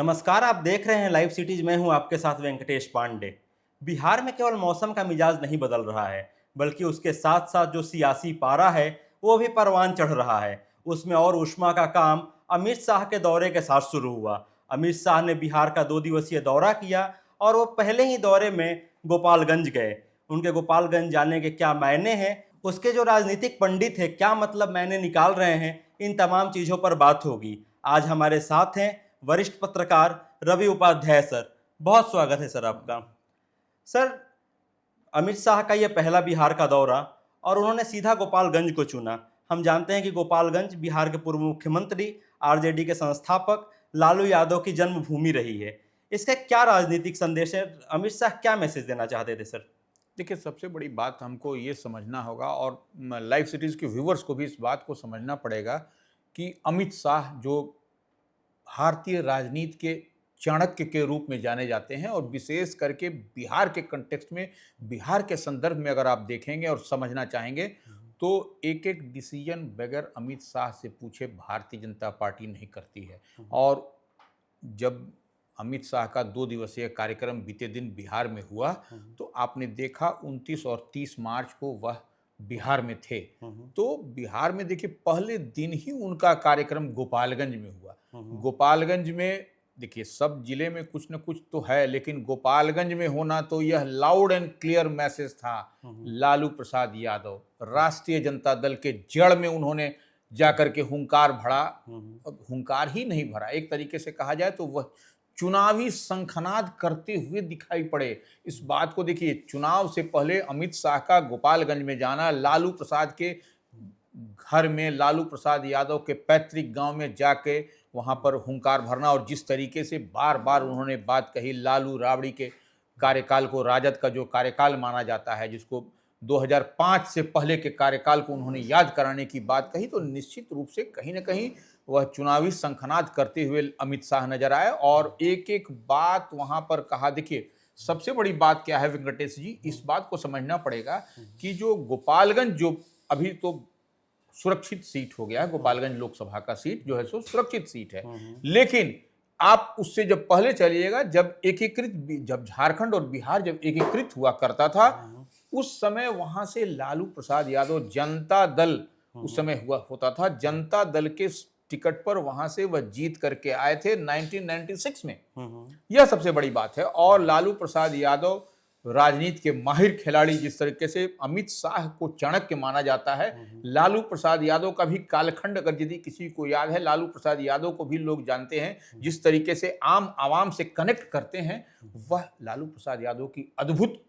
नमस्कार, आप देख रहे हैं लाइव सिटीज। मैं हूं आपके साथ वेंकटेश पांडे। बिहार में केवल मौसम का मिजाज नहीं बदल रहा है, बल्कि उसके साथ साथ जो सियासी पारा है वो भी परवान चढ़ रहा है। उसमें और उष्मा का काम अमित शाह के दौरे के साथ शुरू हुआ। अमित शाह ने बिहार का 2 दिवसीय दौरा किया और वो पहले ही दौरे में गोपालगंज गए। उनके गोपालगंज जाने के क्या मायने हैं, उसके जो राजनीतिक पंडित हैं क्या मतलब मायने निकाल रहे हैं, इन तमाम चीज़ों पर बात होगी। आज हमारे साथ हैं वरिष्ठ पत्रकार रवि उपाध्याय सर। बहुत स्वागत है सर आपका। सर, अमित शाह का ये पहला बिहार का दौरा और उन्होंने सीधा गोपालगंज को चुना। हम जानते हैं कि गोपालगंज बिहार के पूर्व मुख्यमंत्री आरजेडी के संस्थापक लालू यादव की जन्मभूमि रही है। इसका क्या राजनीतिक संदेश है? अमित शाह क्या मैसेज देना चाहते थे सर? देखिए, सबसे बड़ी बात हमको ये समझना होगा और लाइव सिटीज़ के व्यूवर्स को भी इस बात को समझना पड़ेगा कि अमित शाह जो भारतीय राजनीति के चाणक्य के रूप में जाने जाते हैं और विशेष करके बिहार के कंटेक्स्ट में, बिहार के संदर्भ में अगर आप देखेंगे और समझना चाहेंगे तो एक एक डिसीजन बगैर अमित शाह से पूछे भारतीय जनता पार्टी नहीं करती है। और जब अमित शाह का 2 दिवसीय कार्यक्रम बीते दिन बिहार में हुआ तो आपने देखा 29 और 30 मार्च को वह बिहार में थे। तो बिहार में देखिए, पहले दिन ही उनका कार्यक्रम गोपालगंज में हुआ। गोपालगंज में देखिए, सब जिले में कुछ न कुछ तो है, लेकिन गोपालगंज में होना तो यह लाउड एंड क्लियर मैसेज था। लालू प्रसाद यादव राष्ट्रीय जनता दल के जड़ में उन्होंने जाकर के हुंकार भरा। हुंकार ही नहीं भरा, एक तरीके से कहा जाए तो वह चुनावी शंखनाद करते हुए दिखाई पड़े। इस बात को देखिए, चुनाव से पहले अमित शाह का गोपालगंज में जाना, लालू प्रसाद के घर में, लालू प्रसाद यादव के पैतृक गांव में जाके वहां पर हुंकार भरना और जिस तरीके से बार बार उन्होंने बात कही, लालू राबड़ी के कार्यकाल को, राजद का जो कार्यकाल माना जाता है, जिसको 2005 से पहले के कार्यकाल को उन्होंने याद कराने की बात कही, तो निश्चित रूप से कहीं ना कहीं वह चुनावी शंखनाद करते हुए अमित शाह नजर आए और एक एक बात वहां पर कहा। देखिए, सबसे बड़ी बात क्या है वेंकटेश जी, इस बात को समझना पड़ेगा कि जो गोपालगंज, जो अभी तो सुरक्षित सीट हो गया है, गोपालगंज लोकसभा का सीट जो है सो सुरक्षित सीट है, लेकिन आप उससे जब पहले चलिएगा, जब झारखंड और बिहार जब एकीकृत हुआ करता था, उस समय वहां से लालू प्रसाद यादव जनता दल उस समय हुआ होता था, जनता दल के टिकट पर वहां से वह जीत करके आए थे 1996 में। यह सबसे बड़ी बात है। और लालू प्रसाद यादव राजनीति के माहिर खिलाड़ी, जिस तरीके से अमित शाह को चाणक्य माना जाता है, लालू प्रसाद यादव का भी कालखंड अगर यदि किसी को याद है, लालू प्रसाद यादव को भी लोग जानते हैं, जिस तरीके से आम आवाम से कनेक्ट करते हैं, वह लालू प्रसाद यादव की अद्भुत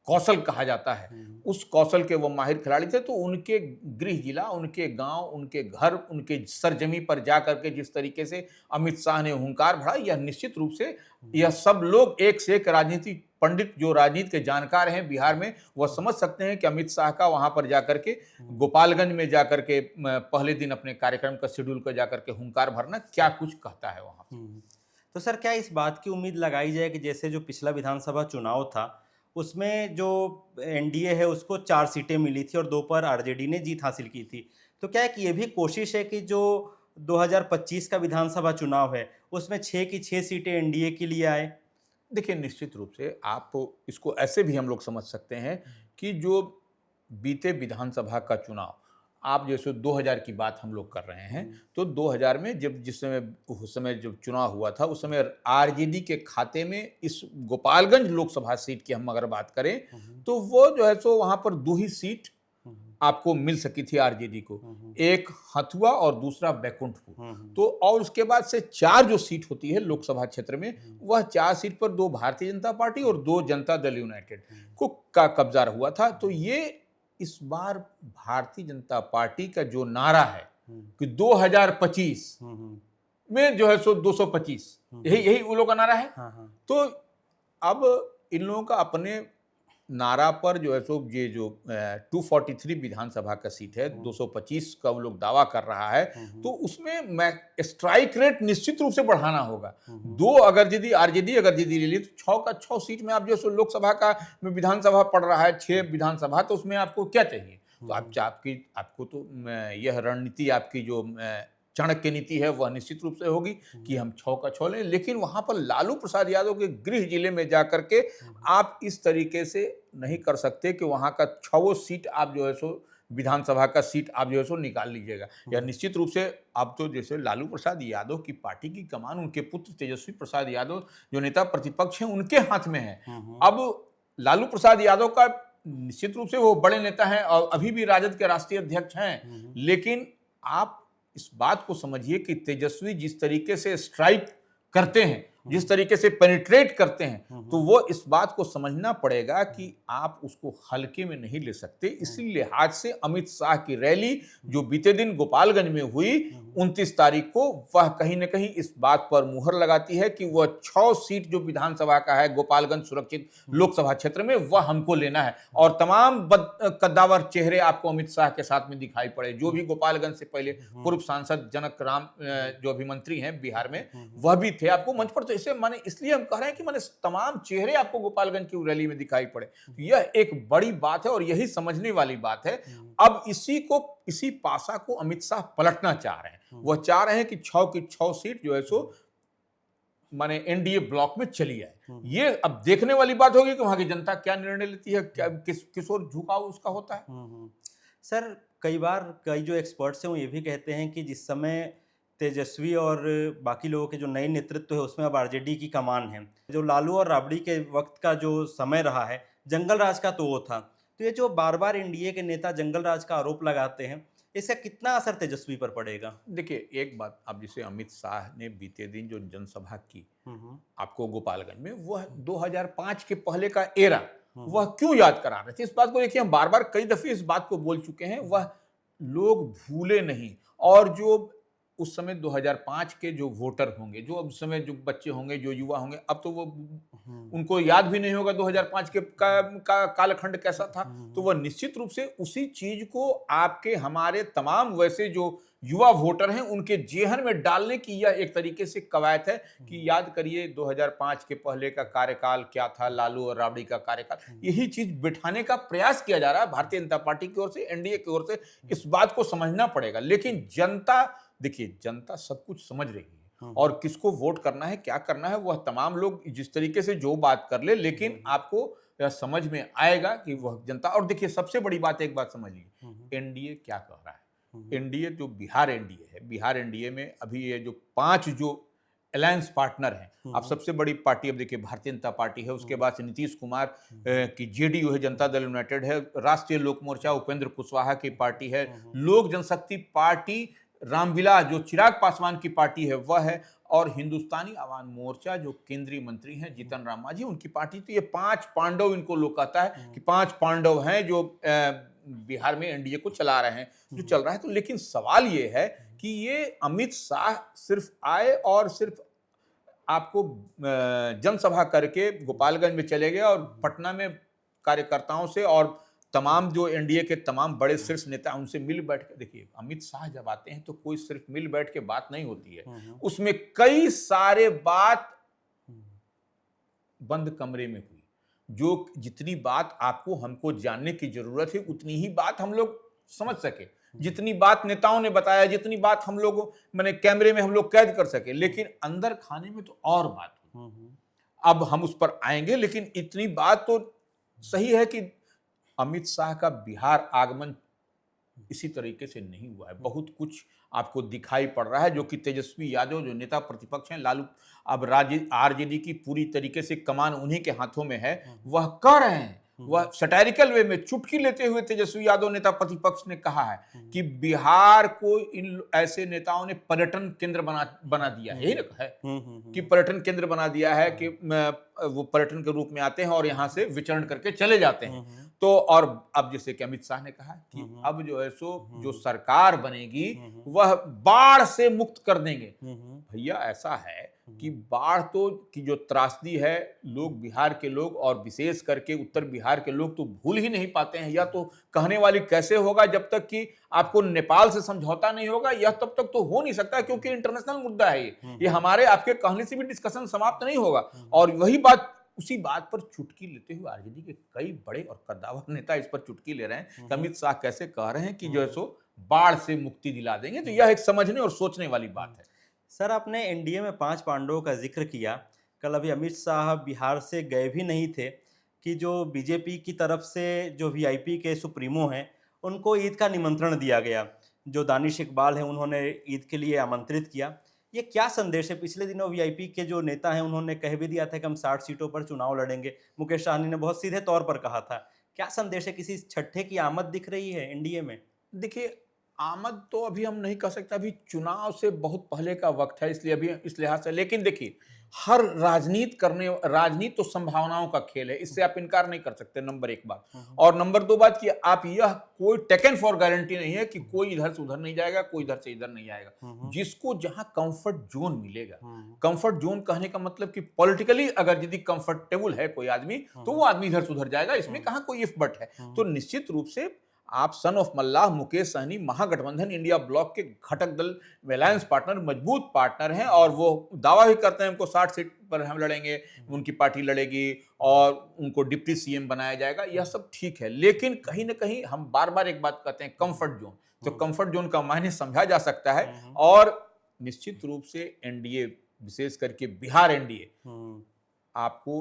कौशल कहा जाता है। उस कौशल के वो माहिर खिलाड़ी थे। तो उनके गृह जिला, उनके गांव, उनके घर, उनके सरजमी पर जाकर के जिस तरीके से अमित शाह ने हुंकार भरा, यह निश्चित रूप से, यह सब लोग एक से एक राजनीतिक पंडित जो राजनीति के जानकार हैं बिहार में, वह समझ सकते हैं कि अमित शाह का वहां पर जाकर के गोपालगंज में जाकर के पहले दिन अपने कार्यक्रम का शेड्यूल कर जाकर के हुंकार भरना क्या कुछ कहता है वहां। तो सर, क्या इस बात की उम्मीद लगाई जाए कि जैसे जो पिछला विधानसभा चुनाव था उसमें जो एनडीए है उसको 4 सीटें मिली थी और 2 पर आरजेडी ने जीत हासिल की थी, तो क्या एक ये भी कोशिश है कि जो 2025 का विधानसभा चुनाव है उसमें 6 की 6 सीटें एनडीए के लिए आए? देखिए, निश्चित रूप से आप इसको ऐसे भी हम लोग समझ सकते हैं कि जो बीते विधानसभा का चुनाव, आप जैसे 2000 की बात हम लोग कर रहे हैं, तो 2000 में जब जिस समय उस समय जब चुनाव हुआ था, उस समय आरजेडी के खाते में इस गोपालगंज लोकसभा सीट की हम अगर बात करें तो वो जो है सो वहां पर 2 ही सीट आपको मिल सकी थी आरजेडी को, एक हथुआ और दूसरा बैकुंठपुर। तो और उसके बाद से 4 जो सीट होती है लोकसभा क्षेत्र में, वह 4 सीट पर 2 भारतीय जनता पार्टी और 2 जनता दल यूनाइटेड को का कब्जा हुआ था। तो ये इस बार भारतीय जनता पार्टी का जो नारा है कि 2025 में जो है सो 225, यही उन लोगों का नारा है। तो अब इन लोगों का अपने नारा पर जो है सो ये जो 243 विधानसभा का सीट है, 225 का वो लोग दावा कर रहा है, तो उसमें स्ट्राइक रेट निश्चित रूप से बढ़ाना होगा। 2 अगर यदि आरजेडी अगर यदि ले ली तो 6 का 6 सीट में आप जो सो लोकसभा का विधानसभा पड़ रहा है, 6 विधानसभा, तो उसमें आपको क्या चाहिए? तो आपको तो यह रणनीति आपकी जो चाणक्य नीति है वह निश्चित रूप से होगी कि हम 6 का 6 लें, लेकिन वहां पर लालू प्रसाद यादव के गृह जिले में जाकर के आप इस तरीके से नहीं कर सकते कि वहां का 6 सीट आप जो है सो विधानसभा का सीट आप जो है सो निकाल लीजिएगा। या निश्चित रूप से अब तो जैसे लालू प्रसाद यादव की पार्टी की कमान उनके पुत्र तेजस्वी प्रसाद यादव जो नेता प्रतिपक्ष हैं उनके हाथ में है। अब लालू प्रसाद यादव का निश्चित रूप से वो बड़े नेता हैं और अभी भी राजद के राष्ट्रीय अध्यक्ष हैं, लेकिन आप इस बात को समझिए कि तेजस्वी जिस तरीके से स्ट्राइक करते हैं, जिस तरीके से पेनिट्रेट करते हैं, तो वो इस बात को समझना पड़ेगा कि आप उसको हल्के में नहीं ले सकते। इसी लिहाज से अमित शाह की रैली जो बीते दिन गोपालगंज में हुई 29 तारीख को, वह कहीं ना कहीं इस बात पर मुहर लगाती है कि वह 6 सीट जो विधानसभा का है गोपालगंज सुरक्षित लोकसभा क्षेत्र में, वह हमको लेना है। और तमाम कद्दावर चेहरे आपको अमित शाह के साथ में दिखाई पड़े। जो भी गोपालगंज से पहले पूर्व सांसद जनक राम जो अभी मंत्री हैं बिहार में, वह भी थे आपको मंच पर। तो इसे माने इसलिए हम कह रहे हैं कि माने तमाम चेहरे आपको गोपालगंज की रैली में दिखाई पड़े। यह एक बड़ी बात है और यही समझने वाली बात है। अब इसी पासा को अमित शाह पलटना चाह रहे हैं। वह चाह रहे हैं कि 6 की 6 सीट जो है सो माने एनडीए ब्लॉक में चली आए। ये अब देखने वाली बात होगी कि वहां की जनता क्या निर्णय लेती है, क्या किस ओर झुकाव उसका होता है। सर, कई जो एक्सपर्ट्स हैं वो ये भी कहते हैं कि जिस समय तेजस्वी और बाकी लोगों के जो नए नेतृत्व है उसमें अब आरजेडी की कमान है। जो लालू और राबड़ी के वक्त का जो समय रहा है जंगल राज का, तो वो था। तो ये जो बार बार एनडीए के नेता जंगल राज का आरोप लगाते हैं, इसका कितना असर तेजस्वी पर पड़ेगा? देखिए, एक बात, अब जैसे अमित शाह ने बीते दिन जो जनसभा की आपको गोपालगंज में, वह 2005 के पहले का एरा वह क्यों याद करा रहे थे? इस बात को देखिए, हम बार बार कई दफे इस बात को बोल चुके हैं, वह लोग भूले नहीं। और जो उस समय 2005 के जो वोटर होंगे, जो अब समय जो बच्चे होंगे, जो युवा होंगे, अब तो वो उनको याद भी नहीं होगा 2005 के का कालखंड कैसा था। तो वह निश्चित रूप से उसी चीज को आपके हमारे तमाम वैसे जो युवा वोटर हैं उनके जेहन में डालने की यह एक तरीके से कवायद है कि याद करिए 2005 के पहले का कार्यकाल क्या था, लालू और राबड़ी का कार्यकाल। यही चीज बिठाने का प्रयास किया जा रहा है भारतीय जनता पार्टी की ओर से, एनडीए की ओर से। इस बात को समझना पड़ेगा। लेकिन जनता, देखिए, जनता सब कुछ समझ रही है और किसको वोट करना है, क्या करना है, वह तमाम लोग जिस तरीके से जो बात कर ले, लेकिन आपको यह समझ में आएगा कि वह जनता। और देखिए, सबसे बड़ी बात, एक बात समझिए, एनडीए क्या कह रहा है। एनडीए जो बिहार एनडीए है, बिहार एनडीए में अभी ये जो 5 जो अलायंस पार्टनर हैं, अब सबसे बड़ी पार्टी अब देखिए भारतीय जनता पार्टी है, उसके बाद से नीतीश कुमार की जेडीयू है, जनता दल यूनाइटेड है, राष्ट्रीय लोक मोर्चा उपेंद्र कुशवाहा की पार्टी है, लोक जनशक्ति पार्टी रामविलास जो चिराग पासवान की पार्टी है वह है, और हिंदुस्तानी आवाम मोर्चा जो केंद्रीय मंत्री हैं जीतन राम मांझी, उनकी पार्टी। तो ये 5 पांडव इनको लोग कहता है कि 5 पांडव हैं जो बिहार में एनडीए को चला रहे हैं, जो चल रहा है। तो लेकिन सवाल ये है कि ये अमित शाह सिर्फ आए और सिर्फ आपको जनसभा करके गोपालगंज में चले गए और पटना में कार्यकर्ताओं से और तमाम जो एनडीए के तमाम बड़े शीर्ष नेता उनसे मिल बैठ के, देखिए अमित शाह जब आते हैं तो कोई सिर्फ मिल बैठ के बात नहीं होती है, उसमें कई सारे बात बंद कमरे में हुई। जो जितनी बात आपको हमको जानने की जरूरत है उतनी ही बात हम लोग समझ सके, जितनी बात नेताओं ने बताया, जितनी बात हम लोग मैंने कैमरे में हम लोग कैद कर सके, लेकिन अंदर खाने में तो और बात हुई। अब हम उस पर आएंगे, लेकिन इतनी बात तो सही है कि अमित शाह का बिहार आगमन इसी तरीके से नहीं हुआ है। बहुत कुछ आपको दिखाई पड़ रहा है जो कि तेजस्वी यादव जो नेता प्रतिपक्ष हैं, लालू अब आरजेडी की पूरी तरीके से कमान उन्हीं के हाथों में है, वह कर रहे हैं। वह सटायरिकल वे में चुटकी लेते हुए तेजस्वी यादव नेता प्रतिपक्ष ने कहा है कि बिहार को इन ऐसे नेताओं ने पर्यटन केंद्र बना दिया है। यही ना है कि पर्यटन केंद्र बना दिया है कि वो पर्यटन के रूप में आते हैं और यहाँ से विचरण करके चले जाते हैं। तो और अब जैसे कि अमित शाह ने कहा कि अब जो है सो जो सरकार बनेगी वह बाढ़ से मुक्त कर देंगे। भैया ऐसा है कि बाढ़ तो की जो त्रासदी है, लोग बिहार के लोग और विशेष करके उत्तर बिहार के लोग तो भूल ही नहीं पाते हैं। या तो कहने वाली कैसे होगा जब तक कि आपको नेपाल से समझौता नहीं होगा, यह तब तक तो हो नहीं सकता क्योंकि इंटरनेशनल मुद्दा है ये हमारे आपके कहने से भी डिस्कशन समाप्त नहीं होगा। और वही बात, उसी बात पर चुटकी लेते हुए आरजेडी के कई बड़े और कद्दावर नेता इस पर चुटकी ले रहे हैं। अमित शाह कैसे कह रहे हैं कि जो है सो बाढ़ से मुक्ति दिला देंगे। तो यह एक समझने और सोचने वाली बात है। सर, आपने एनडीए में 5 पांडवों का जिक्र किया। कल अभी अमित शाह बिहार से गए भी नहीं थे कि जो बीजेपी की तरफ से जो वीआईपी के सुप्रीमो हैं, उनको ईद का निमंत्रण दिया गया। जो दानिश इकबाल हैं, उन्होंने ईद के लिए आमंत्रित किया। ये क्या संदेश है? पिछले दिनों वीआईपी के जो नेता हैं, उन्होंने कह भी दिया था कि हम 60 सीटों पर चुनाव लड़ेंगे। मुकेश सहनी ने बहुत सीधे तौर पर कहा था। क्या संदेश है? किसी छठे की आमद दिख रही है एनडीए में? देखिए, आमद तो अभी हम नहीं कह सकते, अभी चुनाव से बहुत पहले का वक्त है, इसलिए अभी इस लिहाज से। लेकिन देखिए, हर राजनीति तो संभावनाओं का खेल है, इससे आप इनकार नहीं कर सकते, नंबर एक बात। और नंबर दो बात कि आप यह कोई टेकन फॉर गारंटी नहीं है कि कोई इधर से उधर नहीं जाएगा, कोई इधर से इधर नहीं जाएगा। जिसको जहां कंफर्ट जोन मिलेगा, कंफर्ट जोन कहने का मतलब कि पॉलिटिकली अगर यदि कंफर्टेबल है कोई आदमी, तो वो आदमी इधर से उधर जाएगा, इसमें कहां कोई इफ बट है। तो निश्चित रूप से आप son of Mallah Mukesh Sahani Mahagathbandhan India bloc के घटक दल अलायंस पार्टनर, मजबूत पार्टनर हैं, और वो दावा भी करते हैं हमको 60 सीट पर हम लड़ेंगे, उनकी पार्टी लड़ेगी और उनको डिप्टी सीएम बनाया जाएगा। यह सब ठीक है, लेकिन कहीं ना कहीं हम बार बार एक बात कहते हैं, कंफर्ट जोन। तो कंफर्ट जोन का मायने समझा जा सकता है। और निश्चित रूप से एनडीए, विशेष करके बिहार एनडीए, आपको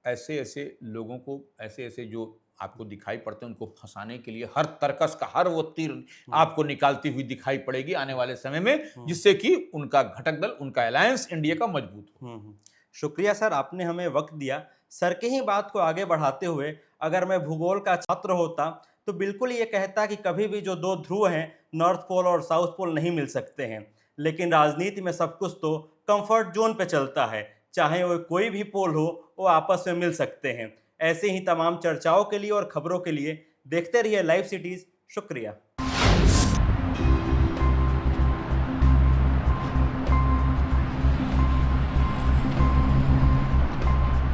ऐसे ऐसे लोगों को, ऐसे ऐसे जो आपको दिखाई पड़ते हैं, उनको फंसाने के लिए हर तरकस का हर वो तीर आपको निकालती हुई दिखाई पड़ेगी आने वाले समय में, जिससे कि उनका घटक दल, उनका अलायंस इंडिया का मजबूत हो। शुक्रिया सर, आपने हमें वक्त दिया। सर की ही बात को आगे बढ़ाते हुए, अगर मैं भूगोल का छात्र होता तो बिल्कुल ये कहता कि कभी भी जो 2 ध्रुव हैं, नॉर्थ पोल और साउथ पोल, नहीं मिल सकते हैं। लेकिन राजनीति में सब कुछ तो कंफर्ट जोन पे चलता है। चाहे वो कोई भी पोल हो, वो आपस में मिल सकते हैं। ऐसे ही तमाम चर्चाओं के लिए और खबरों के लिए देखते रहिए लाइव सिटीज़। शुक्रिया।